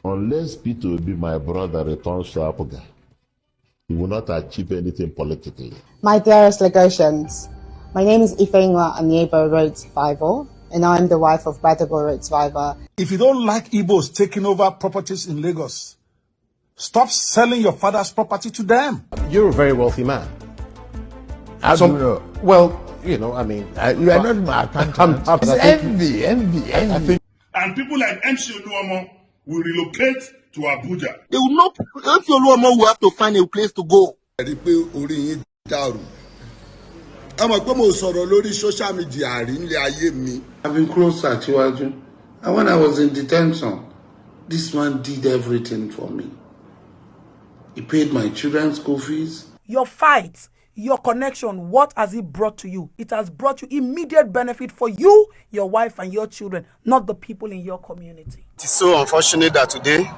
Unless P2B, my brother, returns to Abuja, he will not achieve anything politically. My dearest Lagosians, my name is Ifeanyi Anyeba Road Survivor, and I'm the wife of GBADEBO Road Survivor. If you don't like Igbos taking over properties in Lagos, stop selling your father's property to them. You're a very wealthy man. How do you know? Well, you know, I mean... you are not my accountant. It's envy. And people like MC Oluomo will relocate to Abuja. They will not... MC Oluomo will have to find a place to go. I've been closer to Ajun. And when I was in detention, this man did everything for me. He paid my children's school fees. Your fight, your connection, what has it brought to you? It has brought you immediate benefit for you, your wife, and your children, not the people in your community. It is so unfortunate that today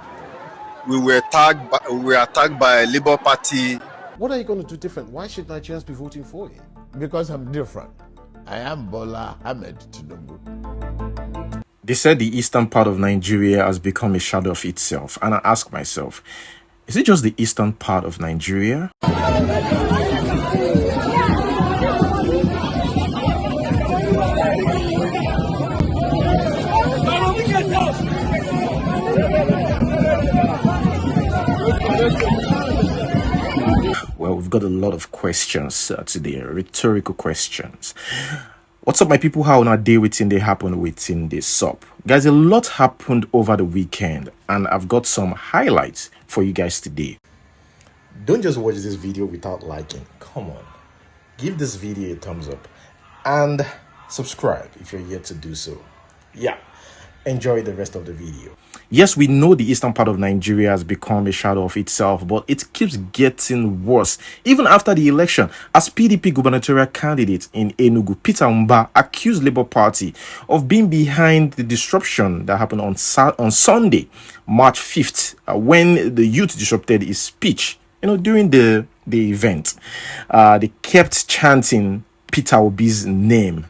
we were attacked by a Labour Party. What are you going to do different? Why should Nigerians be voting for you? Because I'm different. I am Bola Ahmed Tinubu. They said the eastern part of Nigeria has become a shadow of itself. And I ask myself, is it just the eastern part of Nigeria? Well, we've got a lot of questions today, rhetorical questions. What's up, my people? How on a day within they happen within this sup? Guys, a lot happened over the weekend, and I've got some highlights for you guys today. Don't just watch this video without liking. Come on, give this video a thumbs up and subscribe if you're yet to do so. Yeah, enjoy the rest of the video. Yes, we know the eastern part of Nigeria has become a shadow of itself, but it keeps getting worse. Even after the election, as PDP gubernatorial candidate in Enugu, Peter Mba accused Labour Party of being behind the disruption that happened on Sunday, March 5th, when the youth disrupted his speech. You know, during the event, they kept chanting Peter Obi's name.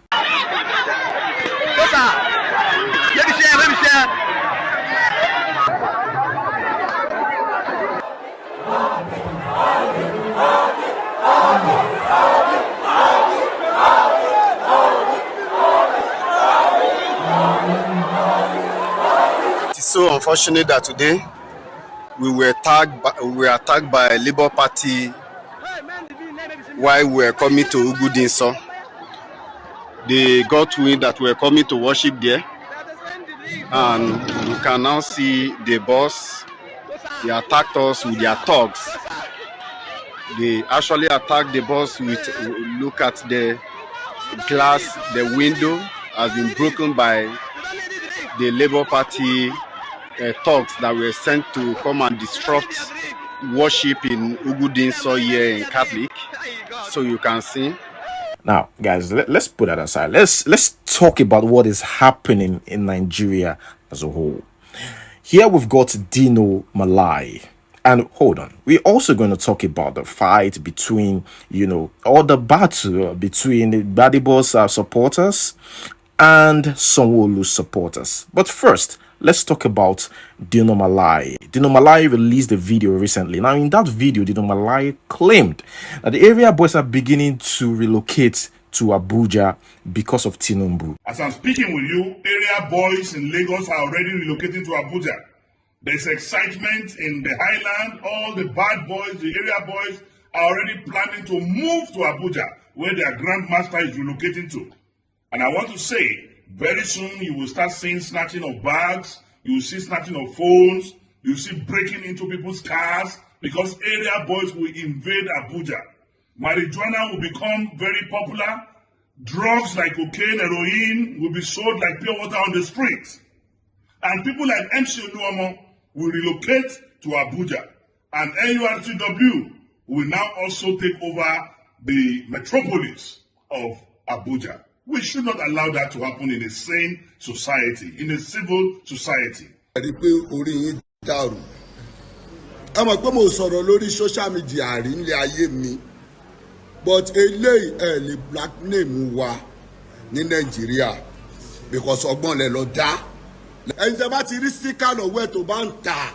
It is so unfortunate that today we were attacked by a Labour Party while we were coming to Ugudinso. They got wind that we were coming to worship there, and you can now see the boss. They attacked us with their thugs. They actually attacked the boss with, look at the glass, the window has been broken by the Labour Party thugs that were sent to come and disrupt worship in Ugudinso here in Catholic. So you can see. Now, guys, let's put that aside. Let's talk about what is happening in Nigeria as a whole. Here we've got Dino Malai. And hold on, we're also going to talk about the fight between, or the battle between the GBADEBO's supporters and SANWO supporters. But first, let's talk about Dino Malai. Dino Malai released a video recently. Now, in that video, Dino Malai claimed that the area boys are beginning to relocate to Abuja because of Tinubu. As I'm speaking with you, area boys in Lagos are already relocating to Abuja. There's excitement in the highland. All the bad boys, the area boys, are already planning to move to Abuja, where their grandmaster is relocating to. And I want to say, very soon you will start seeing snatching of bags, you will see snatching of phones, you will see breaking into people's cars, because area boys will invade Abuja. Marijuana will become very popular. Drugs like cocaine, heroin will be sold like pure water on the streets. And people like MC Oluomo will relocate to Abuja. And NURTW will now also take over the metropolis of Abuja. We should not allow that to happen in a sane society, in a civil society. Social media but a black name wa ní Nigeria because ọgbọ́n lẹ lọ dá ẹ̀yin tẹ́ bá ti rí síkà lọ́wọ́ ẹ̀ tó bá ń tà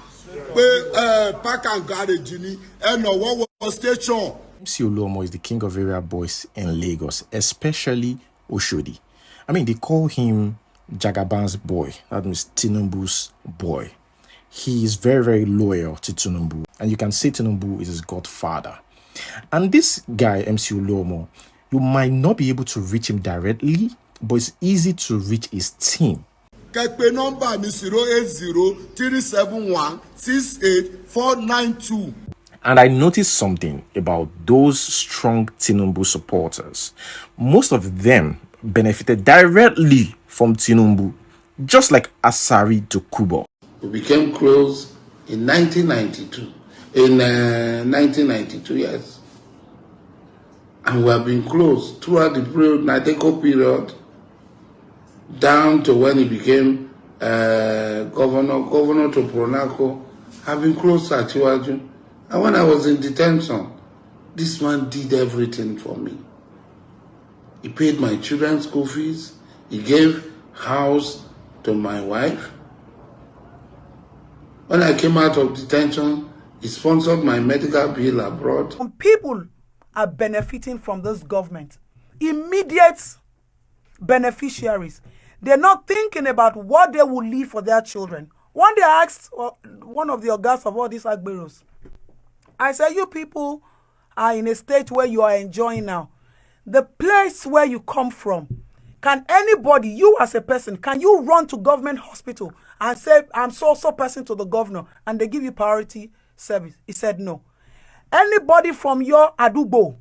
pé park and garage ni ẹ̀ náwó wọ station. MC Oluomo is the king of area boys in Lagos, especially Oshodi. I mean, they call him Jagaban's boy. That means Tinubu's boy. He is very, very loyal to Tinubu. And you can say Tinubu is his godfather. And this guy, MC Oluomo, you might not be able to reach him directly, but it's easy to reach his team. Kẹ́pẹ́ nọ́mbà mi 080-371-68492. And I noticed something about those strong Tinubu supporters. Most of them benefited directly from Tinubu, just like Asari to Kubo. We became close in 1992. In 1992, yes. And we have been close throughout the period, Nadeko period, down to when he became governor to Pronaco. I've been close to Achiwaju. And when I was in detention, this man did everything for me. He paid my children's school fees. He gave house to my wife. When I came out of detention, he sponsored my medical bill abroad. Some people are benefiting from this government. Immediate beneficiaries. They're not thinking about what they will leave for their children. One day I asked one of the organs of all these agberos, I said, you people are in a state where you are enjoying now. The place where you come from, can anybody, you as a person, can you run to government hospital and say, I'm so person to the governor, and they give you priority service? He said, no. Anybody from your adubo,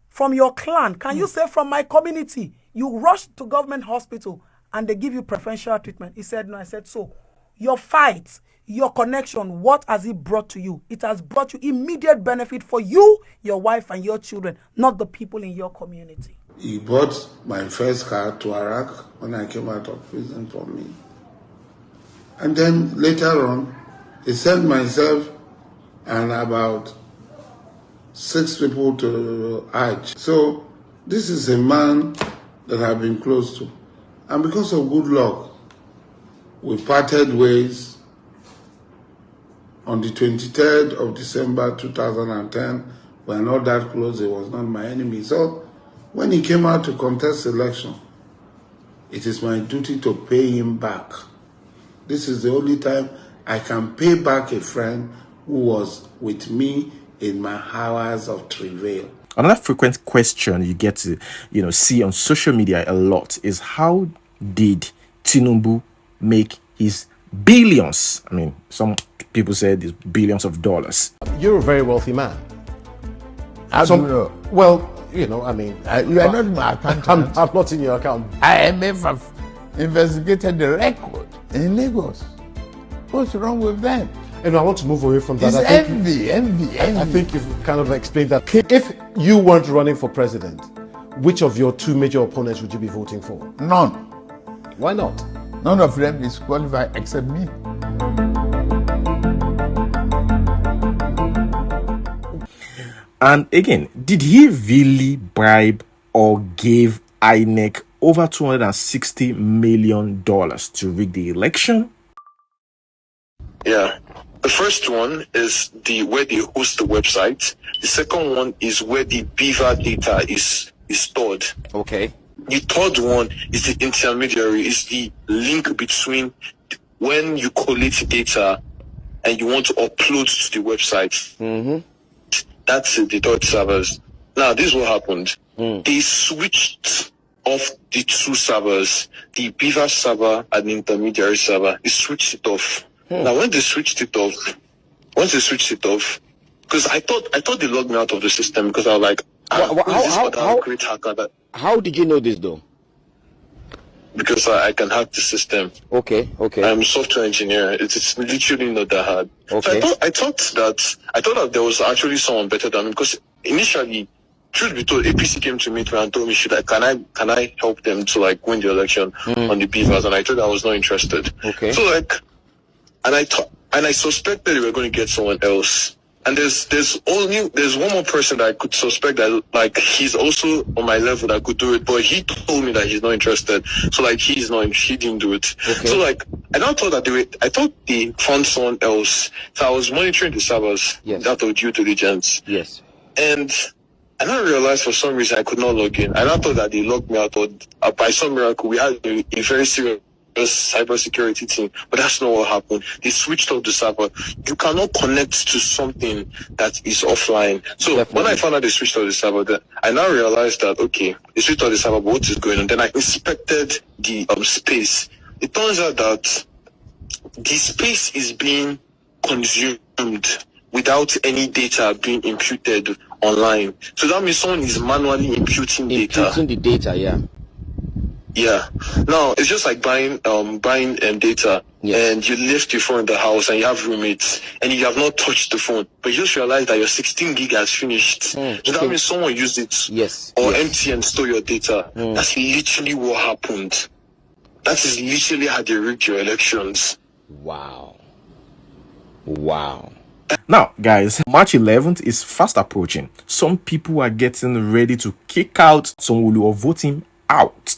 from your clan, can you say from my community, you rush to government hospital and they give you preferential treatment? He said, no. I said, so your fight, your connection, what has it brought to you? It has brought you immediate benefit for you, your wife, and your children, not the people in your community. He bought my first car to Iraq when I came out of prison for me. And then later on, he sent myself and about 6 people to Hajj. So this is a man that I've been close to. And because of good luck, we parted ways on the 23rd of December 2010. We're not that close. He was not my enemy. So when he came out to contest election, it is my duty to pay him back. This is the only time I can pay back a friend who was with me in my hours of travail. Another frequent question you get to, see on social media a lot is, how did Tinubu make his billions? I mean, some people said it's billions of dollars. You're a very wealthy man. How do you know? Well, I mean, you are not my accountant. I'm not in your account. IMF have investigated the record in Lagos. What's wrong with them? I want to move away from that. It's envy. I think you've kind of explained that. If you weren't running for president, which of your 2 major opponents would you be voting for? None. Why not? None of them is qualified except me. And again, did he really bribe or give INEC over $260 million to rig the election? Yeah. The first one is where they host the website. The second one is where the beaver data is stored. Okay. The third one is the intermediary, is the link between when you collect data and you want to upload to the website. Mm-hmm. That's the third servers. Now, this is what happened. They switched off the 2 servers, the beaver server and the intermediary server. They switched it off. Now, when they switched it off, because I thought they logged me out of the system, because I was like, great hacker. How did you know this though? Because I can hack the system. Okay. I'm a software engineer. It's literally not that hard. Okay. So I thought that there was actually someone better than me, because initially, truth be told, APC came to meet me and told me, can I help them to win the election on the beavers? And I told I was not interested. Okay. So and I suspected they were going to get someone else. And there's one more person that I could suspect that like he's also on my level that could do it, but he told me that he's not interested. So like he didn't do it. Okay. So like I now thought that I thought they found someone else. So I was monitoring the servers out of due diligence. Yes. And I now realized for some reason I could not log in. I now thought that they logged me out, or by some miracle we had a very serious cybersecurity team, but that's not what happened. They switched off the server. You cannot connect to something that is offline. So when I found out they switched off the server, then I now realized that okay, they switched off the server, but what is going on? Then I inspected the space. It turns out that the space is being consumed without any data being imputed online. So that means someone is manually imputing data. Imputing the data, yeah. Yeah. Now it's just like buying data, and you left your phone in the house and you have roommates and you have not touched the phone, but you just realize that your 16 gig has finished. So that means someone used it. Yes. Or empty and store your data. That's literally what happened. That is literally how they rigged your elections. Wow. Wow. Now, guys, March 11th is fast approaching. Some people are getting ready to kick out SANWO or vote him out.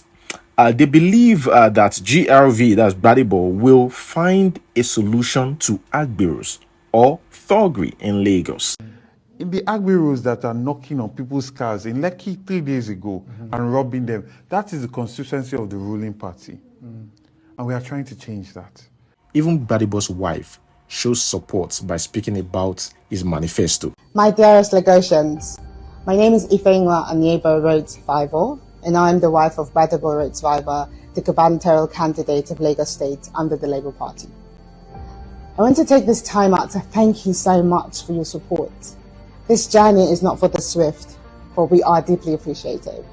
They believe that GRV, that's GBADEBO, will find a solution to Agberos or thuggery in Lagos. In the Agberos that are knocking on people's cars in Lekki 3 days ago and robbing them, that is the constituency of the ruling party. And we are trying to change that. Even GBADEBO's wife shows support by speaking about his manifesto. My dearest Lagosians, my name is Ifeanyi Anyebo Rhodes Survivor, and I am the wife of GBADEBO Rhodes Survivor, the gubernatorial candidate of Lagos State under the Labour Party. I want to take this time out to thank you so much for your support. This journey is not for the swift, but we are deeply appreciative.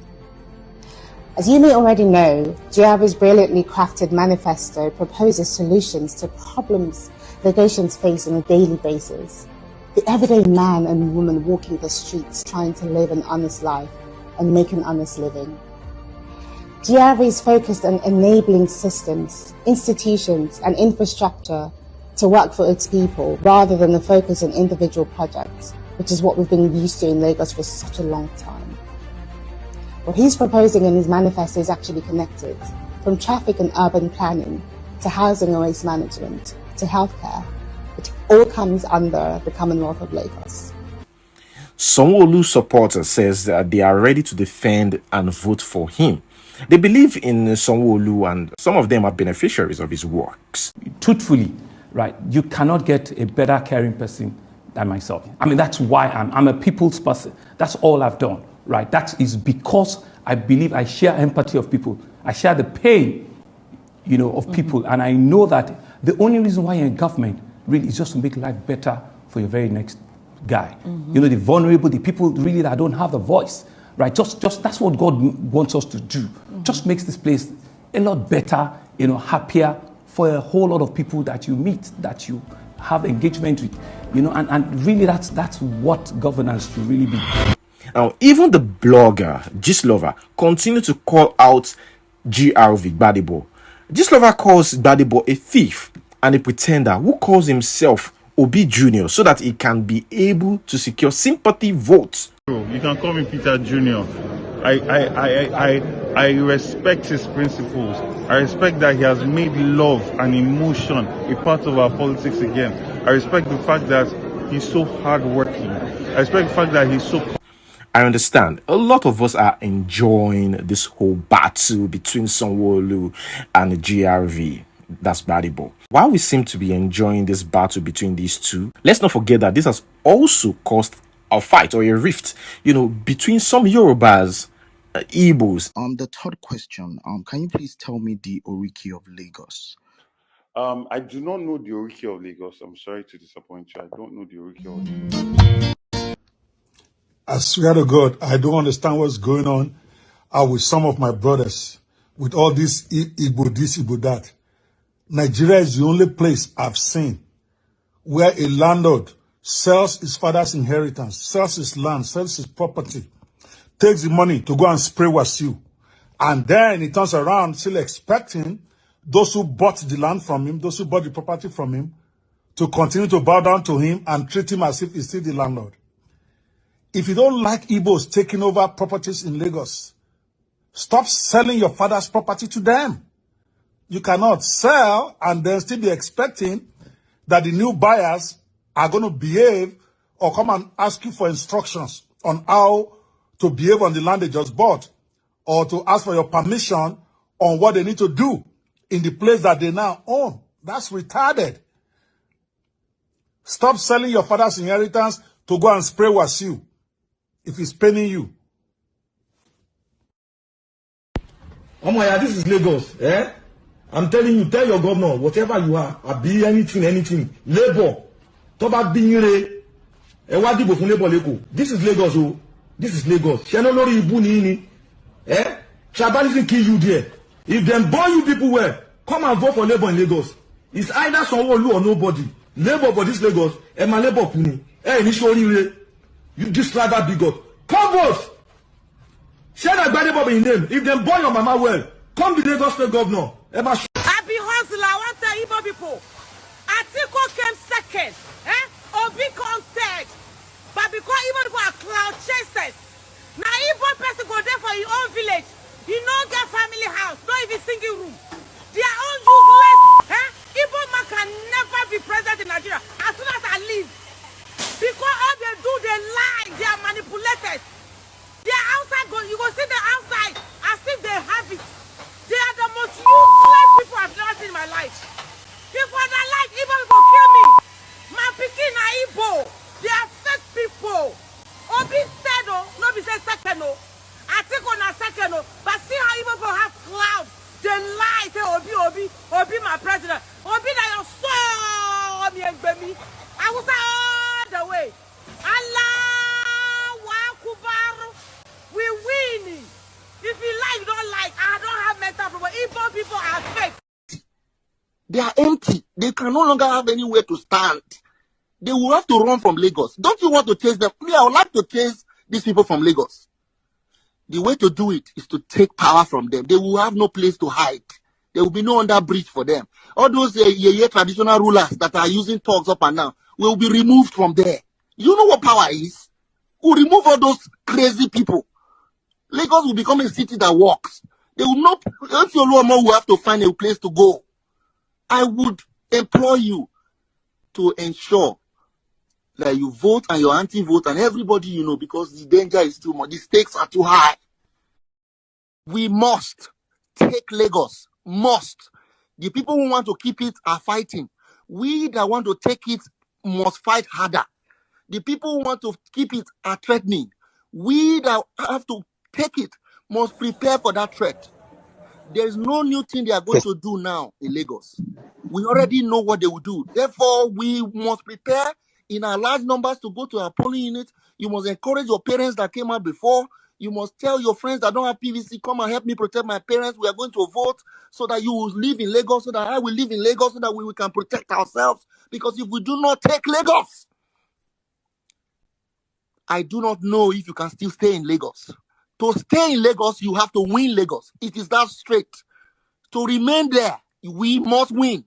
As you may already know, GRV's brilliantly crafted manifesto proposes solutions to problems Lagosians face on a daily basis. The everyday man and woman walking the streets trying to live an honest life and make an honest living. GRV is focused on enabling systems, institutions and infrastructure to work for its people rather than the focus on individual projects, which is what we've been used to in Lagos for such a long time. What he's proposing in his manifesto is actually connected, from traffic and urban planning to housing and waste management to healthcare. It all comes under the Commonwealth of Lagos. SANWO supporters says that they are ready to defend and vote for him. They believe in SANWO and some of them are beneficiaries of his works. Truthfully, right, you cannot get a better caring person than myself. I mean, that's why I'm a people's person. That's all I've done, right? That is because I believe I share empathy of people. I share the pain, of people. And I know that the only reason why you're in government really is just to make life better for your very next guy. The vulnerable, the people really that don't have the voice, right? Just that's what God wants us to do. Just makes this place a lot better, happier for a whole lot of people that you meet, that you have engagement with, and really that's what governance should really be. Now, even the blogger Gistlover continue to call out GBADEBO. Gistlover calls GBADEBO a thief and a pretender who calls himself Obi Jr. so that he can be able to secure sympathy votes. You can call me Peter Jr. I respect his principles. I respect that he has made love and emotion a part of our politics again. I respect the fact that he's so hardworking. I respect the fact that he's so... I understand. A lot of us are enjoying this whole battle between SANWO and GRV. That's GBADEBO. While we seem to be enjoying this battle between these two, let's not forget that this has also caused a fight or a rift, between some Yorubas, Igbos. The third question, can you please tell me the Oriki of Lagos? I do not know the Oriki of Lagos. I'm sorry to disappoint you. I don't know the Oriki of Lagos. I swear to God, I don't understand what's going on with some of my brothers, with all this Igbo this, Igbo that. Nigeria is the only place I've seen where a landlord sells his father's inheritance, sells his land, sells his property, takes the money to go and spray Wasiu. And then he turns around still expecting those who bought the land from him, those who bought the property from him, to continue to bow down to him and treat him as if he's still the landlord. If you don't like Igbos taking over properties in Lagos, stop selling your father's property to them. You cannot sell and then still be expecting that the new buyers are going to behave or come and ask you for instructions on how to behave on the land they just bought, or to ask for your permission on what they need to do in the place that they now own. That's retarded. Stop selling your father's inheritance to go and spray Wasiu if he's paying you. Oh my God, this is Lagos. Eh? I'm telling you, tell your governor, whatever you are, be anything, labor, toba binyere, ewadi bofun labor leko. This is Lagos, oh. This is Lagos. Shano lori ibu ni. Eh? Tribalism kill you there. If them born you people well, come and vote for labor in Lagos. It's either SANWO or nobody. Labor for this Lagos, and my labor kuni. Eh, you this tribal bigot. Come vote. Share that GBADEBO in name. If them born your mama well, come be Lagos State Governor. I be hustler, I want to Igbo people. Atiko came second, Obi come third. But because Igbo people are cloud chasers, now Igbo person go there for your own village. You know get family house, not even single room. They are all useless. Igbo man can never be president in Nigeria as soon as I leave. Because all they do, they lie, they are manipulators. They are outside, you go see them outside as if they have it. They are the most useless people I've never seen in my life. People that like Igbo people kill me. My pikin na Igbo. They are fake people. Obi said, oh, no be say second, oh. Atiko na second, oh. But see how Igbo people have clout. They lie, say Obi my president. Obi na your soul, me and baby. I was all the way. Allah Akbar. We win. If you like, you don't like. I don't have mental problem. Igbo people are fake. They are empty. They can no longer have anywhere to stand. They will have to run from Lagos. Don't you want to chase them? Me, I would like to chase these people from Lagos. The way to do it is to take power from them. They will have no place to hide. There will be no under bridge for them. All those traditional rulers that are using talks up and down will be removed from there. You know what power is? We'll remove all those crazy people. Lagos will become a city that works. They will not, if your Oluomo will have to find a place to go. I would implore you to ensure that you vote and your anti-vote and everybody you know, because the danger is too much. The stakes are too high. We must take Lagos. Must. The people who want to keep it are fighting. We that want to take it must fight harder. The people who want to keep it are threatening. We that have to take it must prepare for that threat. There is no new thing they are going to do now in Lagos. We already know what they will do. Therefore, we must prepare in our large numbers to go to our polling unit. You must encourage your parents that came out before. You must tell your friends that don't have PVC, come and help me protect my parents. We are going to vote so that you will live in Lagos, so that I will live in Lagos, so that we can protect ourselves. Because if we do not take Lagos, I do not know if you can still stay in Lagos. To stay in Lagos, you have to win Lagos. It is that straight. To remain there, we must win.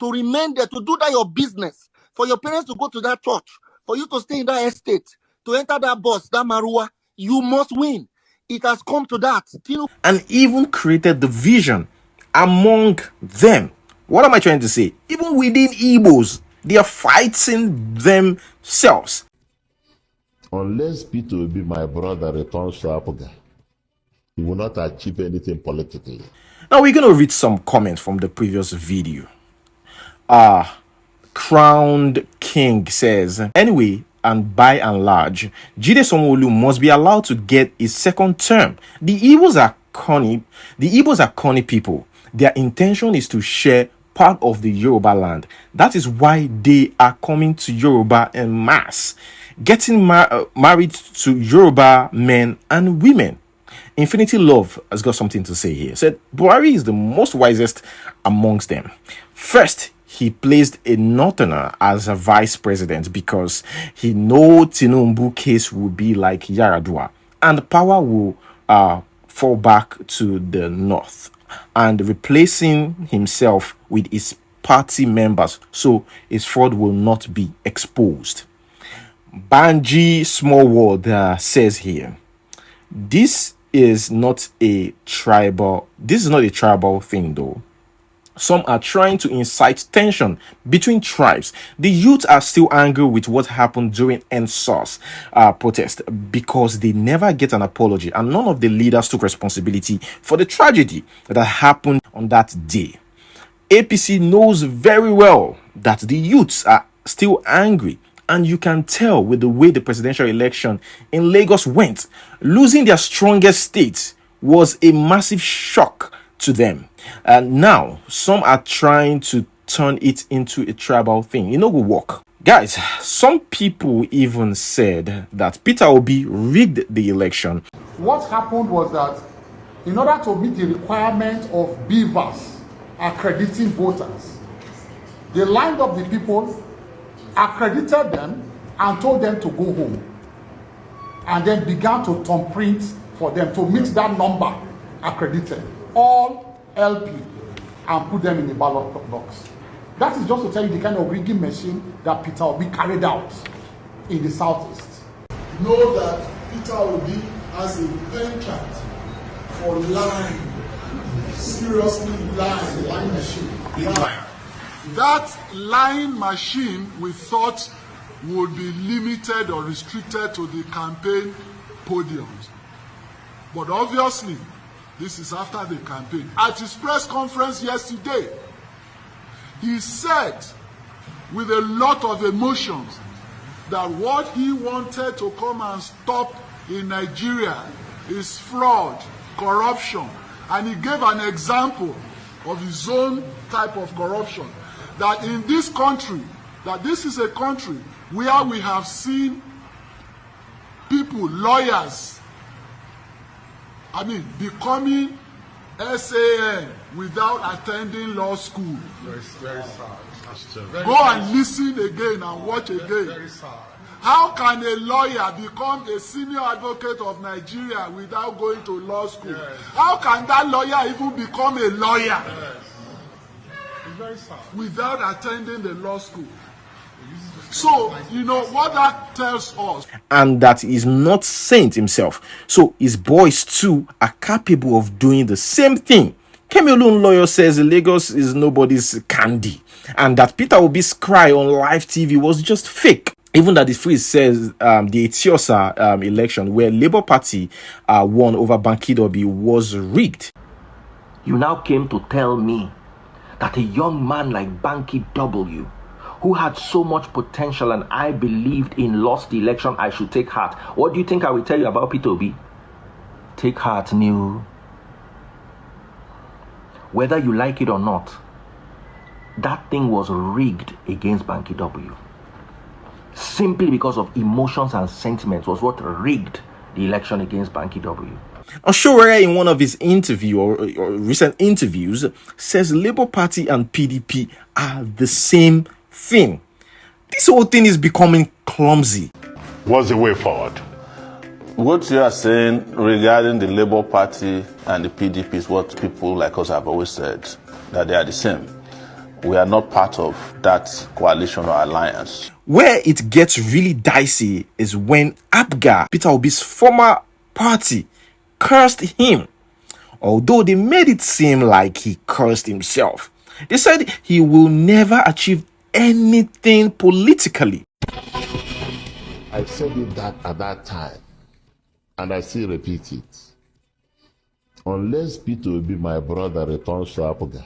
To remain there, to do that your business, for your parents to go to that church, for you to stay in that estate, to enter that bus, that Marua, you must win. It has come to that. And even created the vision among them. What am I trying to say? Even within Igbos, they are fighting themselves. Unless Peter will be my brother returns to Apuga, he will not achieve anything politically. Now we're going to read some comments from the previous video. Crowned King says, anyway, and by and large, GBADEBO must be allowed to get a second term. The Igbos are corny people. Their intention is to share part of the Yoruba land. That is why they are coming to Yoruba en masse, getting married to Yoruba men and women. Infinity Love has got something to say here. Said Buhari is the most wisest amongst them. First, he placed a northerner as a vice president because he know Tinubu case will be like Yaradua and power will fall back to the north, and replacing himself with his party members, so his fraud will not be exposed. Banji Smallworld says here, this is not a tribal thing though. Some are trying to incite tension between tribes. The youth are still angry with what happened during NSOS protest because they never get an apology, and none of the leaders took responsibility for the tragedy that happened on that day. APC knows very well that the youths are still angry, and you can tell with the way the presidential election in Lagos went. Losing their strongest state was a massive shock to them. And now some are trying to turn it into a tribal thing. It no go work. Guys, some people even said that Peter Obi rigged the election. What happened was that in order to meet the requirement of BVAS accrediting voters, they lined up the people, accredited them, and told them to go home, and then began to thumbprint for them to meet that number accredited, all LP, and put them in the ballot box. That is just to tell you the kind of rigging machine that Peter Obi carried out in the southeast. Know that Peter Obi has a penchant for lying, seriously lying machine. That lying machine we thought would be limited or restricted to the campaign podiums. But obviously, this is after the campaign. At his press conference yesterday, he said with a lot of emotions that what he wanted to come and stop in Nigeria is fraud, corruption. And he gave an example of his own type of corruption. That in this country, that this is a country where we have seen people, lawyers, becoming SAN without attending law school. Very sad. Go and listen again and watch again. Very sad. How can a lawyer become a senior advocate of Nigeria without going to law school? Yes. How can that lawyer even become a lawyer? Yes. It's very sad. Without attending the law school? So, you know what that tells us. And that he's not saint himself. So his boys too are capable of doing the same thing. Kemiolun lawyer says Lagos is nobody's candy, and that Peter Obi's cry on live TV was just fake. Even that the freeze says the Etiosa election where Labour Party won over Banky Obi was rigged. You now came to tell me that a young man like Banky W, who had so much potential and I believed in, lost the election, I should take heart. What do you think I will tell you about Peter Obi? Take heart, New. Whether you like it or not, that thing was rigged against Banky W. Simply because of emotions and sentiments was what rigged the election against Banky W. Oshowere, in one of his interview or recent interviews, says Labour Party and PDP are the same thing. This whole thing is becoming clumsy. What's the way forward? What you are saying regarding the Labour Party and the PDP is what people like us have always said, that they are the same. We are not part of that coalition or alliance. Where it gets really dicey is when APGA, Peter Obi's former party, cursed him. Although they made it seem like he cursed himself. They said he will never achieve anything politically. I said it that at that time, and I still repeat it. Unless Peter Obi, my brother, returns to APGA,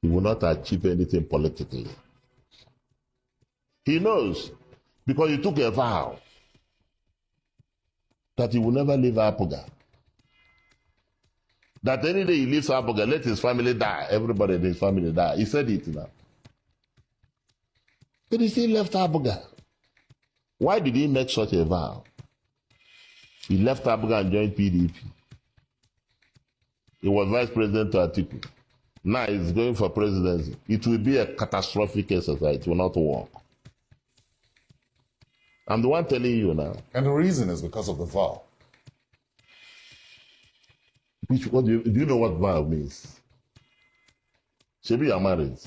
he will not achieve anything politically. He knows, because he took a vow that he will never leave APGA. That any day he leaves APGA, let his family die. Everybody in his family die. He said it now. But he still left APGA. Why did he make such a vow? He left APGA and joined PDP. He was vice president to Atiku. Now he's going for presidency. It will be a catastrophic exercise. It will not work. I'm the one telling you now. And the reason is because of the vow. Do you know what vow means? Shebi, you are married.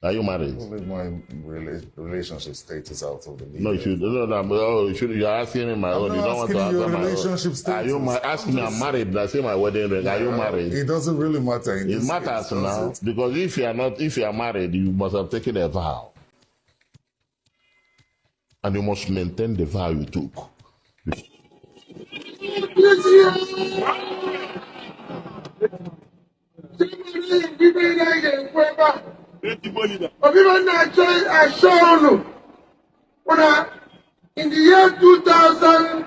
Are you married? Leave my relationship status out of the media. No, you should. You're asking me my I'm own. not You don't want to asking your answer my own. relationship status. Ask me, I'm married. I say my wedding ring. Are you married? It doesn't really matter. It matters now because if you are married, you must have taken a vow, and you must maintain the vow you took. In the year 2000,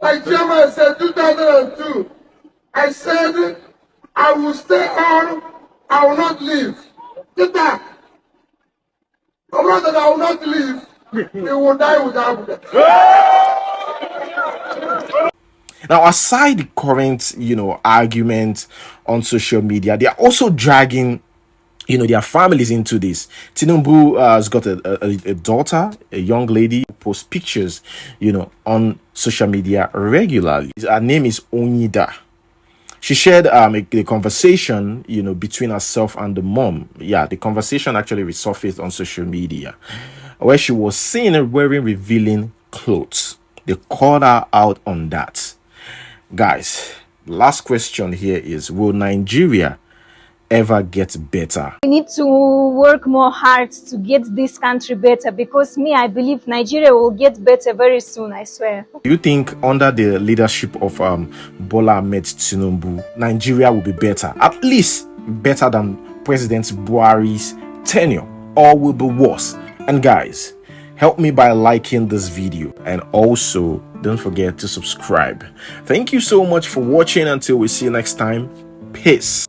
like Chairman said, 2002, I said, I will stay on, I will not leave. Get that. I'm not that I will not leave. He will die without me. Now, aside the current, argument on social media, they are also dragging, their families into this. Tinubu has got a daughter, a young lady who posts pictures, on social media regularly. Her name is Onyida. She shared a conversation, between herself and the mom. Yeah, the conversation actually resurfaced on social media, where she was seen wearing revealing clothes. They called her out on that. Guys, last question here is, will Nigeria ever get better? We need to work more hard to get this country better, because I believe Nigeria will get better very soon, I swear. Do you think under the leadership of Bola Ahmed Tinubu, Nigeria will be better? At least better than President Buhari's tenure, or will be worse? And guys, help me by liking this video, and also don't forget to subscribe. Thank you so much for watching. Until we see you next time, peace.